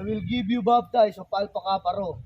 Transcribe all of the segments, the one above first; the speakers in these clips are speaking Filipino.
will give you baptize of Alpha Kappa Rho.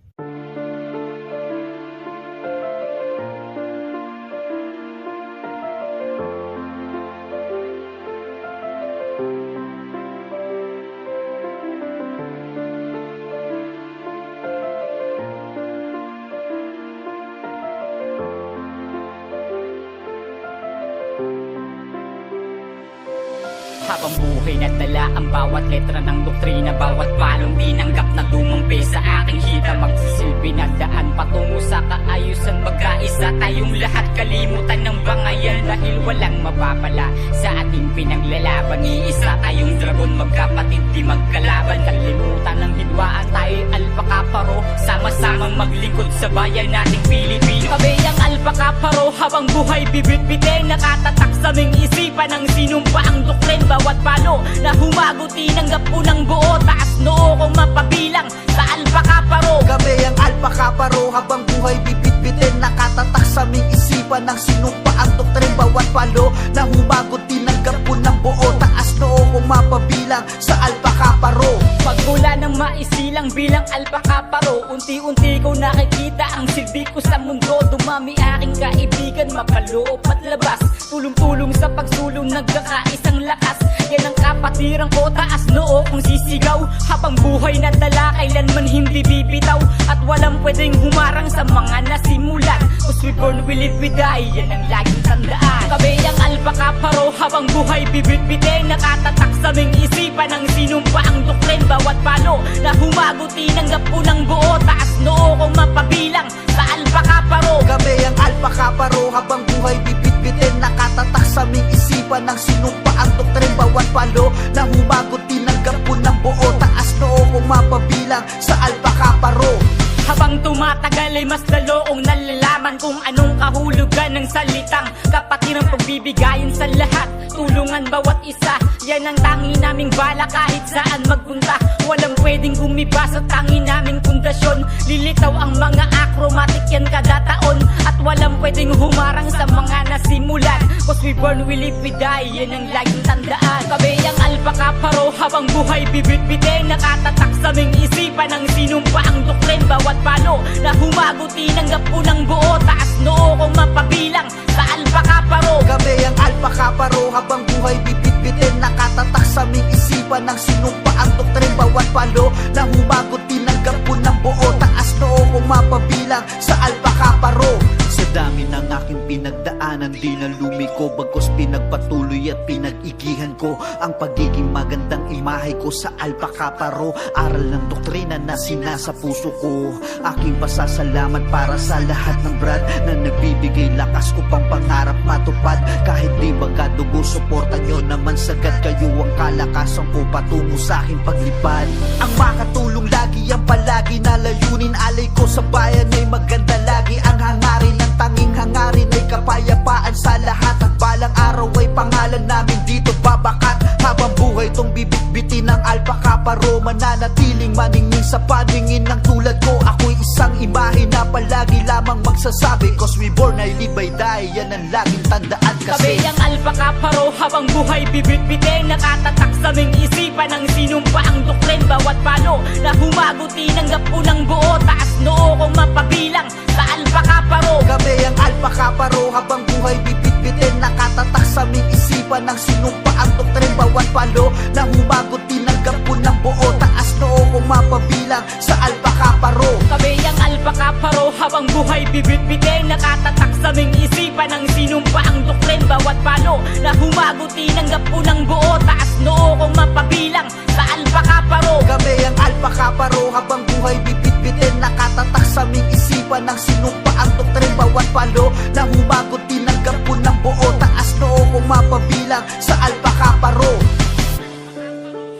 Habang buhay na tala ang bawat letra ng doktrina, bawat palong tinanggap na dumampi sa aking hita, magsisilbi na daan patungo sa kaayusan. Magkaisa tayong lahat, kalimutan ng bangayan, dahil walang mapapala sa ating pinaglalaban. Iisa tayong dragon, magkapatid di magkalaban. Kalimutan ng hidwaan, tayo'y Alpha Kappa Rho, sama-samang maglingkod sa bayan nating Pilipino. Kami ang Alpha Kappa alpaka-paro habang buhay bibit-bitin, nakatatak sa aming isipan ng sinumpaang doktrin. Bawat palo na humagot tinanggap unang buo, taas noo kong mapabilang sa alpaka-paro. Kami ang alpaka-paro habang buhay bibit-bitin, nakatatak sa aming isipan ng sinumpaang doktrin. Bawat palo na humagot tinanggap unang buo, taas noo kong mapabilang sa alpaka-paro. Pagmula ng maisilang bilang alpaka-paro, unti-unti ko nakikita ang silbi ko sa mundo. Dumami aking kaibigan, mapaloob at labas, tulong-tulong sa pagsulong, nagkakaisang lakas. Yan ang kapatiran ko, taas noo kong sisigaw. Habang buhay na dala, kailanman hindi bibitaw, at walang pwedeng humarang sa mga nasimulan. Cause we born, we live, we die, yan ang laging tandaan. Kami ang alpaka-paro habang buhay bibit-bitin, nakatatak sa aming isipan ng sinumpaang doktrin. Bawat palo na humagot tinanggap unang buo, taas noo kong mapabilang sa alpaka-paro. Kami ang alpaka-paro habang buhay bibit-bitin, nakatatak sa aming isipan ng sinumpaang doktrin. Bawat palo na humagot tinanggap unang buo, taas noo kong mapabilang sa alpaka-paro. Habang tumatagal ay mas lalo kong nalalaman kung anong kahulugan ng salitang kapatiran, pagbibigayan sa lahat, tulungan bawat isa. Yan ang tangi naming bala kahit saan magpunta. Walang pwedeng gumiba sa tangi naming pundasyon. Lilitaw ang mga acromatic yan kada taon, at walang pwedeng humarang sa mga nasimulan. Cause we born, we live, we die, yan ang laging tandaan. Kami ang alpaka-paro habang buhay bibit-bitin, nakatatak sa aming isipan ng sinumpaang doktrin. Bawat palo na humagot tinanggap unang buo, taas noo kong mapabilang sa alpaka-paro. Kami ang alpaka-paro habang buhay bibit-bitin, nakatatak sa aming isipan ng sinumpaang doktrin. Bawat palo na humagot tinanggap unang buo, taas noo kong mapabilang sa alpaka-paro. Sa dami ng aking pinagdaanan, di na lumiko, bagkus pinagpatuloy at pinag-igihan ko ang pagiging magandang imahe ko sa alpaka-paro. Aral ng doktrina na sinasa puso ko, aking pasasalamat para sa lahat ng brad na nagbibigay lakas upang pangarap matupad. Kahit di magkadugo, suporta nyo naman sagad, kayo ang kalakasan ko patungo sa aking paglipad. Ang makatulong lagi ang palagi na layunin, alay ko sa bayan ay maganda lagi. Ang hangarin, ang tanging hangarin ay kapayapaan sa lahat, at balang araw ay pangalan namin dito babakat. Habang buhay tong bibit-bitin ng alpaka-paro, mananatiling maningning sa paningin ng tulad ko. Ako'y isang imahe na palagi lamang magsasabi, cause we born, I live, I die, yan ang laging tandaan kasi. Kami ang alpaka-paro habang buhay bibit-bitin, nakatatak sa aming isipan ng sinumpaang doktrin. Bawat palo na humagot tinanggap unang buo, taas noo kong mapabilang sa alpaka-paro. Kami ang alpaka-paro habang buhay bibit-bitin, nakatatak sa aming isipan ng sinumpaang doktrin. Bawat palo na humagot tinanggap unang buo, taas noo kong mapabilang sa alpaka-paro. Kami ang alpaka-paro habang buhay bibit-bitin, nakatatak sa aming isipan ng sinumpaang doktrin. Bawat palo na humagot tinanggap unang buo, taas noo kong mapabilang sa alpaka-paro. Kami ang alpaka-paro habang buhay bibit-bitin, nakatatak sa aming isipan ng sinumpaang doktrin. Bawat palo na humagot tinanggap unang buo, taas noo kong mapabilang sa alpaka-paro.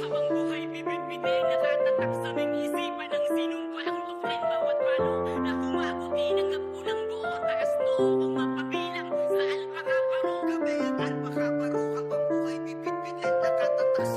Habang buhay bibit-bitin, nakatatak sa aming isipan ng sinumpaang doktrin. Bawat palo na humagot tinanggap unang buo, taas noo kong mapabilang sa alpaka-paro. Kami ang alpaka-paro habang buhay bibit-bitin, nakatatak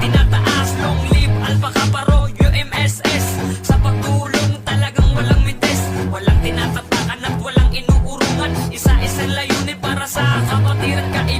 tinataas. Long live Alpha Kappa Rho, UMSS. Sa pagtulong talagang walang mintes, walang tinatatakan at walang inuurungan. Isa-isang layunin para sa kapatiran, kaibigan